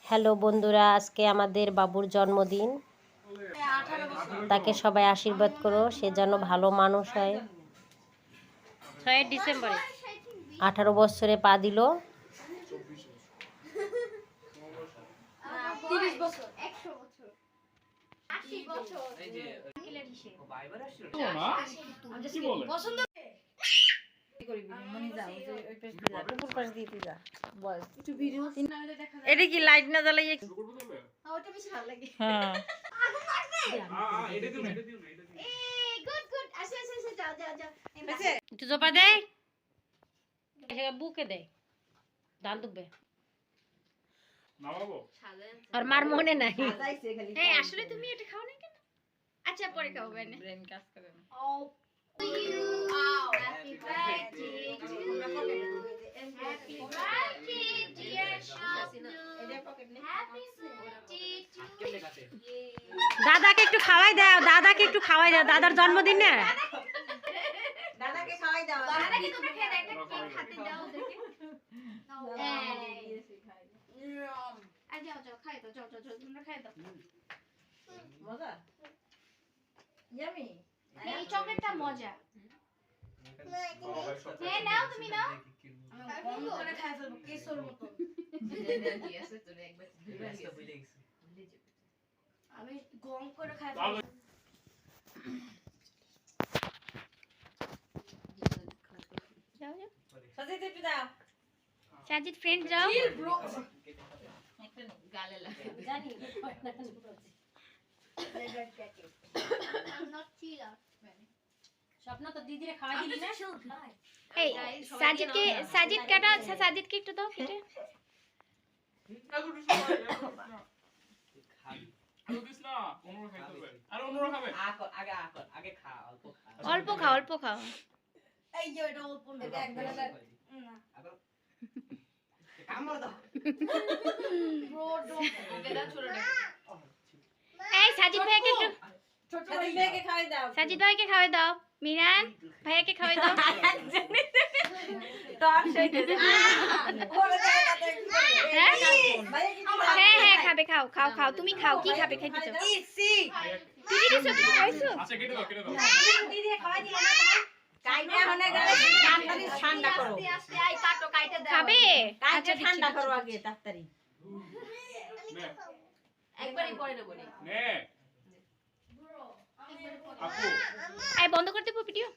Hello বন্ধুরা, আজকে আমাদের বাবুর জন্মদিন। তাকে সবাই আশীর্বাদ করো, সে যেন ভালো মানুষ হয়। 6 ডিসেম্বরে 18 বছরে পা দিল। এটা কি লাইট না জ্বালাইয়ে? ওটা বেশি ভালো লাগে। হ্যাঁ, একটু জপা দে, বুকে দে, ডান দুবে আর মার মনে নাই। এই আসলে তুমি এটা খাও না কেন? আচ্ছা পরে খাও বেনে। ব্রেন কাজ করে না। Happy birthday to you. Happy birthday dear Shapnu. Happy birthday to you. দাদাকে একটু খাওয়াই দাও, দাদাকে একটু খাওয়াই দাও, দাদার জন্মদিন না। দাদাকে খাওয়াই দাও। দাদাকে তোমরা খেয়ে দাও, একটা কেক হাতে দাও ওদেরকে। আই যাও যাও খাই দাও, যাও যাও যাও তোমরা খাই দাও। মজা? ইয়ামি। এই চকলেটটা মজা। হ্যাঁ নাও তুমি নাও। আমি গম করে খাই ফেলবো কেসর মতো। এনার্জি আছে তোরে একবার ভুলে গেছি। আমি গম করে খাই ফেলবো। যাও যাও। সাজিদ একটু দাও। সাজিদ ফ্রেন্ড যাও। একটা গালে লাগে। জানি। Not chila. স্বপ্ন তো দিদিরে খাওয়াই দিবি না? এই সাজিদ কাটা, আচ্ছা সাজিদকে একটু দাও কেটে। অল্প খাও অল্প খাও। এই যে এটা অল্প না, একবার না। কামড় দাও। ব্রো ওকে দাও ছোটটা। এই সাজিদ ভাইকে একটু সাজিদ ভাইকে খাওয়াই দাও। সাজিদ ভাইকে খাওয়াই দাও। মিরান ভাইকে খাওয়াই দাও। টক সেই দে। হ্যাঁ হ্যাঁ খাবে, খাও খাও খাও, তুমি খাও, কি খাবে খাইতে চাও? ইসি দিদি দিছো, তুমি খাইছো? আচ্ছা কেটে দাও কেটে দাও। দিদি খাওয়াই দিলা না তুমি? কাইটা হনে গেলে তাড়াতাড়ি ঠান্ডা করো। আস্তে আস্তে আই কাটো কাইটা দাও। খাবে? আচ্ছা ঠান্ডা করো আগে তাড়াতাড়ি। একবারই পরে দেব নি। নে আপু এই বন্ধ করে দেব ভিডিও।